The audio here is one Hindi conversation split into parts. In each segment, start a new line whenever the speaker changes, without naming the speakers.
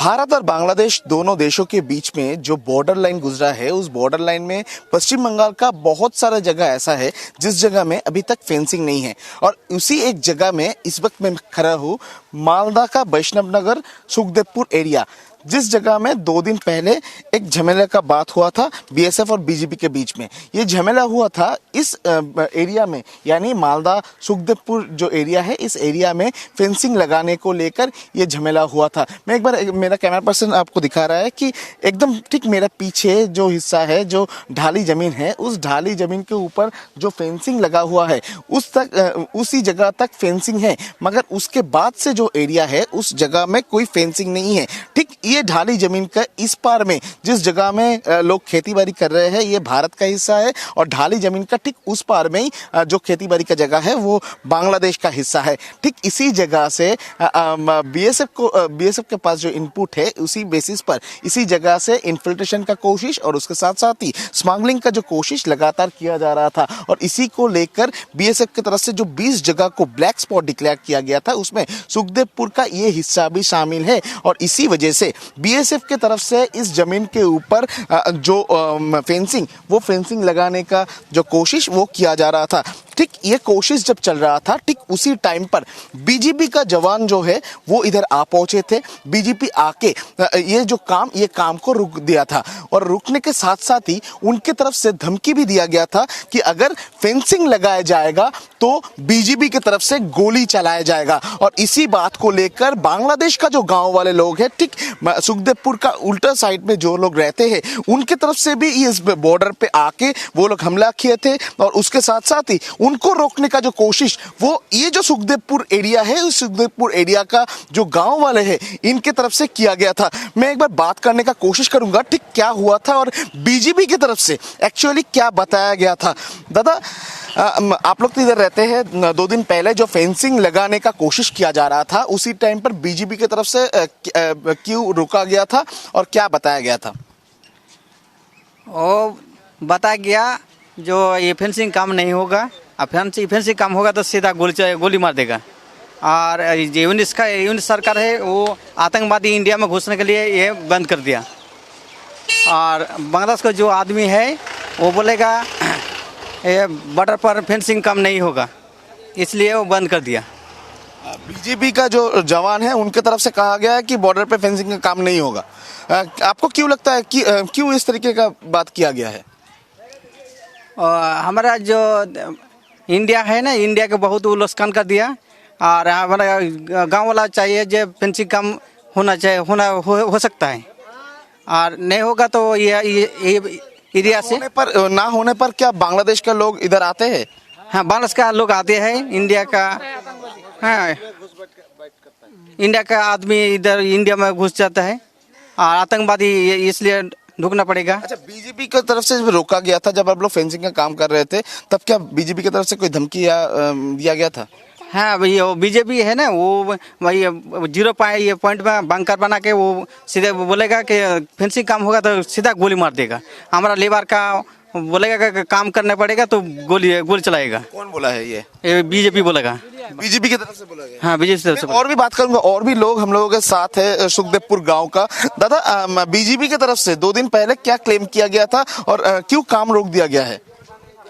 भारत और बांग्लादेश दोनों देशों के बीच में जो बॉर्डर लाइन गुजरा है, उस बॉर्डर लाइन में पश्चिम बंगाल का बहुत सारा जगह ऐसा है जिस जगह में अभी तक फेंसिंग नहीं है। और उसी एक जगह में इस वक्त मैं खड़ा हूँ, मालदा का वैष्णव नगर सुखदेवपुर एरिया, जिस जगह में 2 दिन पहले एक झमेले का बात हुआ था बीएसएफ और बीजेपी के बीच में। ये झमेला हुआ था इस एरिया में, यानी मालदा सुखदेवपुर जो एरिया है, इस एरिया में फेंसिंग लगाने को लेकर ये झमेला हुआ था। मैं एक बार, मेरा कैमरा पर्सन आपको दिखा रहा है कि एकदम ठीक मेरा पीछे जो हिस्सा है, जो ढाली जमीन है, उस ढाली जमीन के ऊपर जो फेंसिंग लगा हुआ है उसी जगह तक फेंसिंग है, मगर उसके बाद से जो एरिया है उस जगह में कोई फेंसिंग नहीं है। ठीक ये ढाली जमीन का इस पार में जिस जगह में लोग खेती बाड़ी कर रहे हैं, ये भारत का हिस्सा है, और ढाली जमीन का ठीक उस पार में ही जो खेती बाड़ी का जगह है वो बांग्लादेश का हिस्सा है। ठीक इसी जगह से बीएसएफ के पास जो इनपुट है, उसी बेसिस पर इसी जगह से इन्फिल्ट्रेशन का कोशिश और उसके साथ साथ ही स्मगलिंग का जो कोशिश लगातार किया जा रहा था। और इसी को लेकर बीएसएफ की तरफ से जो 20 जगह को ब्लैक स्पॉट डिक्लेयर किया गया था, उसमें सुखदेवपुर का ये हिस्सा भी शामिल है। और इसी वजह से बीएसएफ के तरफ से इस जमीन के ऊपर जो फेंसिंग लगाने का जो कोशिश वो किया जा रहा था। ठीक ये कोशिश जब चल रहा था, ठीक उसी टाइम पर बीजेपी का जवान जो है वो इधर आ पहुंचे थे। बीजेपी आके ये काम को रुक दिया था, और रुकने के साथ साथ ही उनके तरफ से धमकी भी दिया गया था कि अगर फेंसिंग लगाया जाएगा तो बीजेपी की तरफ से गोली चलाया जाएगा। और इसी बात को लेकर बांग्लादेश का जो गांव वाले लोग हैं, ठीक सुखदेवपुर का उल्टा साइड में जो लोग रहते हैं, उनके तरफ से भी इस बॉर्डर पे आके वो लोग हमला किए थे। और उसके साथ साथ ही उनको रोकने का जो कोशिश, वो ये जो सुखदेवपुर एरिया है, उस सुखदेवपुर एरिया का जो गांव वाले हैं, इनके तरफ से किया गया था। मैं एक बार बात करने का कोशिश करूंगा ठीक क्या हुआ था और बीजेपी की तरफ से एक्चुअली क्या बताया गया था। दादा, आप लोग तो इधर रहते हैं, 2 दिन पहले जो फेंसिंग लगाने का कोशिश किया जा रहा था, उसी टाइम पर बीजेपी की तरफ से क्यों रोका गया था और क्या बताया गया था?
वो बताया गया जो ये फेंसिंग काम नहीं होगा, फेंसिंग काम होगा तो सीधा गोली मार देगा। और यूनिस सरकार है वो आतंकवादी इंडिया में घुसने के लिए ये बंद कर दिया। और बांग्लादेश का जो आदमी है वो बोलेगा ये बॉर्डर पर फेंसिंग काम नहीं होगा, इसलिए वो बंद कर दिया।
बीजेपी का जो जवान है उनके तरफ से कहा गया है कि बॉर्डर पे फेंसिंग का काम नहीं होगा। आपको क्यों लगता है कि क्यों इस तरीके का बात किया गया है?
हमारा जो इंडिया है ना, इंडिया के बहुत नुकसान कर दिया। और हमारा गांव वाला चाहिए जो फेंसिंग काम होना चाहिए, हो सकता है। और नहीं होगा तो ये एरिया से
ना होने पर क्या बांग्लादेश के लोग इधर आते हैं?
हाँ, बांग्लादेश का लोग आते हैं। इंडिया का, हाँ, इंडिया का आदमी इधर इंडिया में घुस जाता है और आतंकवादी, इसलिए ढुकना पड़ेगा।
अच्छा, बीजेपी की तरफ से रोका गया था जब आप लोग फेंसिंग का काम कर रहे थे, तब क्या बीजेपी की तरफ से कोई धमकी दिया गया था?
हाँ भैया, वो बीजेपी है ना, वो वही 0 पॉइंट में बंकर बना के वो सीधे बोलेगा कि फेंसिंग काम होगा तो सीधा गोली मार देगा। हमारा लेबर का बोलेगा कि काम करना पड़ेगा तो गोली चलाएगा।
कौन बोला है ये?
बीजेपी बोलेगा।
बीजेपी की तरफ से बोला गया?
हाँ, बीजेपी की तरफ से।
और भी बात करूंगा, और भी लोग हम लोगों के साथ है सुखदेवपुर गांव का। दादा, बीजेपी की तरफ से 2 दिन पहले क्या क्लेम किया गया था और क्यों काम रोक दिया गया है?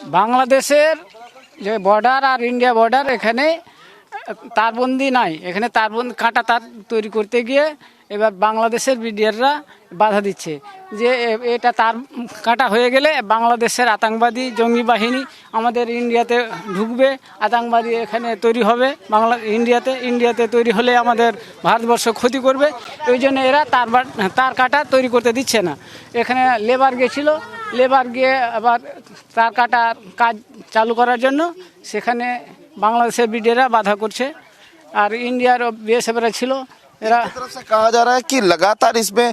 বাংলাদেশের যে বর্ডার আর ইন্ডিয়া বর্ডার, এখানে তারবন্দি নাই, এখানে তারবন্দি কাঁটা তার তৈরি করতে গিয়ে এবার বাংলাদেশের বিডিআররা বাধা দিচ্ছে যে এটা তার কাটা হয়ে গেলে বাংলাদেশের আতঙ্কবাদী জঙ্গি বাহিনী আমাদের ইন্ডিয়াতে ঢুকবে, আতঙ্কবাদী এখানে তৈরি হবে ইন্ডিয়াতে তৈরি হলে আমাদের ভারতবর্ষ ক্ষতি করবে। ওই জন্য এরা তার কাটা তৈরি করতে দিচ্ছে না। এখানে লেবার গেছিল, লেবার গিয়ে আবার তার কাটার কাজ চালু করার জন্য সেখানে বাংলাদেশের বিডিআররা বাধা করছে। আর ইন্ডিয়ার বিএসএফরা ছিল,
तरफ से कहा जा रहा है कि लगातार इसमें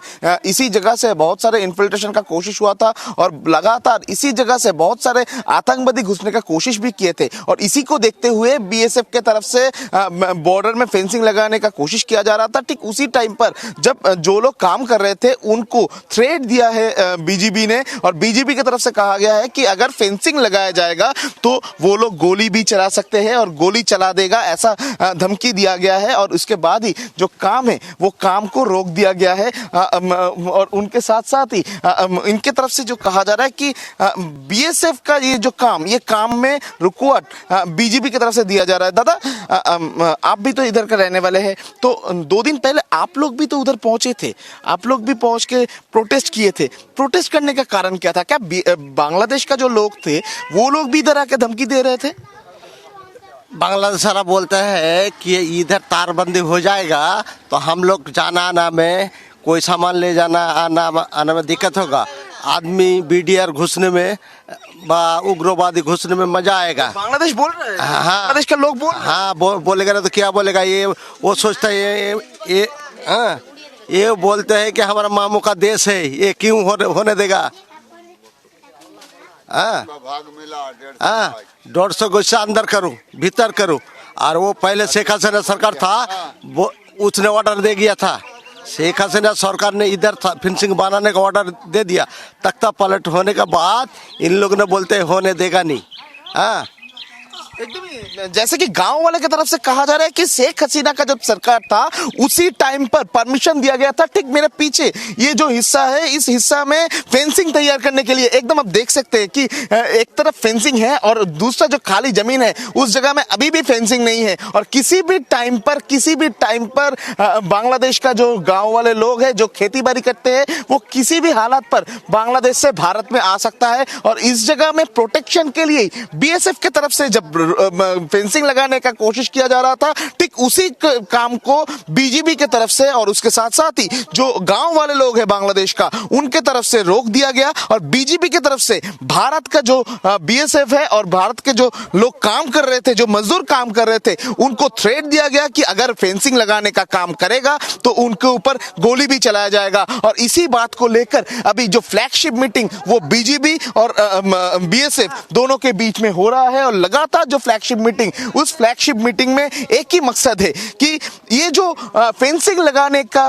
इसी जगह से बहुत सारे इन्फिल्ट्रेशन का कोशिश हुआ था और लगातार इसी जगह से बहुत सारे आतंकवादी घुसने का कोशिश भी किए थे। और इसी को देखते हुए बीएसएफ के तरफ से बॉर्डर में फेंसिंग लगाने का कोशिश किया जा रहा था। ठीक उसी टाइम पर जब जो लोग काम कर रहे थे उनको थ्रेट दिया है बीजेपी ने, और बीजेपी की तरफ से कहा गया है कि अगर फेंसिंग लगाया जाएगा तो वो लोग गोली भी चला सकते हैं और गोली चला देगा, ऐसा धमकी दिया गया है। और उसके बाद ही जो काम काम है वो काम को रोक दिया गया है। और उनके साथ साथ ही इनके तरफ से जो कहा जा रहा है कि बीएसएफ का ये जो काम, ये काम में रुकावट बीजेपी की तरफ से दिया जा रहा है। दादा, आप भी तो इधर का रहने वाले हैं, तो 2 दिन पहले आप लोग भी तो उधर पहुंचे थे, आप लोग भी पहुंच के प्रोटेस्ट किए थे। प्रोटेस्ट करने का कारण क्या था? क्या बांग्लादेश का जो लोग थे वो लोग भी इधर आके धमकी दे रहे थे?
बांग्लादेश वाला बोलते हैं कि इधर तारबंदी हो जाएगा तो हम लोग जाना आना में, कोई सामान ले जाना आना में दिक्कत होगा। आदमी बीडीआर घुसने में, उग्रवादी घुसने में मजा आएगा।
बांग्लादेश बोल रहे हैं,
हाँ,
बांग्लादेश का लोग बोल रहे हैं।
हाँ, बोलेगा ना तो क्या बोलेगा? ये वो सोचता है ये बोलते हैं कि हमारा मामू का देश है, ये क्यों होने देगा? हाँ, 150 गज अंदर करूं, भीतर करूं। और वो पहले शेख हसीना सरकार था, वो उसने ऑर्डर दे गया था। शेख हसीना सरकार ने इधर फेंसिंग बनाने का ऑर्डर दे दिया। तख्ता पलट होने के बाद इन लोगों ने बोलते होने देगा नहीं। हाँ,
एकदम ही जैसे कि गांव वाले की तरफ से कहा जा रहा है कि शेख हसीना का जब सरकार था उसी टाइम पर परमिशन दिया गया था। ठीक मेरे पीछे ये जो हिस्सा है, इस हिस्सा में फेंसिंग तैयार करने के लिए एकदम आप देख सकते हैं कि एक तरफ फेंसिंग है और दूसरा जो खाली जमीन है उस जगह में अभी भी फेंसिंग नहीं है। और किसी भी टाइम पर बांग्लादेश का जो गाँव वाले लोग हैं जो खेती बाड़ी करते हैं वो किसी भी हालात पर बांग्लादेश से भारत में आ सकता है। और इस जगह में प्रोटेक्शन के लिए बीएसएफ की तरफ से जब फेंसिंग लगाने का कोशिश किया जा रहा था, ठीक उसी काम को बीजेपी के तरफ से और उसके साथ साथ ही जो गांव वाले लोग हैं बांग्लादेश का, उनके तरफ से रोक दिया गया। और बीजेपी की तरफ से भारत का जो बीएसएफ है और भारत के जो लोग काम कर रहे थे, जो मजदूर काम कर रहे थे, उनको थ्रेट दिया गया कि अगर फेंसिंग लगाने का काम करेगा तो उनके ऊपर गोली भी चलाया जाएगा। और इसी बात को लेकर अभी जो फ्लैगशिप मीटिंग वो बीजेपी और बीएसएफ दोनों के बीच में हो रहा है। और लगातार जो फ्लैगशिप मीटिंग, उस फ्लैगशिप मीटिंग में एक ही मकसद है कि ये जो फेंसिंग लगाने का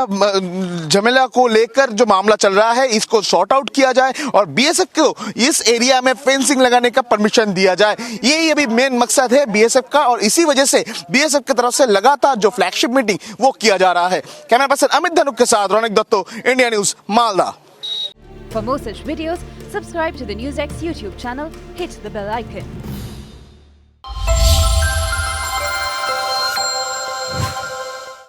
झमेला को लेकर जो मामला चल रहा है इसको सॉर्ट आउट किया जाए और बीएसएफ को इस एरिया में फेंसिंग लगाने का परमिशन दिया जाए। यही अभी मेन मकसद है बीएसएफ का। और इसी वजह से बीएसएफ की तरफ से लगातार जो फ्लैगशिप मीटिंग वो किया जा रहा है। कैमरा पर्सन अमित धनुक के साथ Raunak Dutta, India news, Malda.
For more such videos, subscribe to the NewsX YouTube channel, hit the bell icon.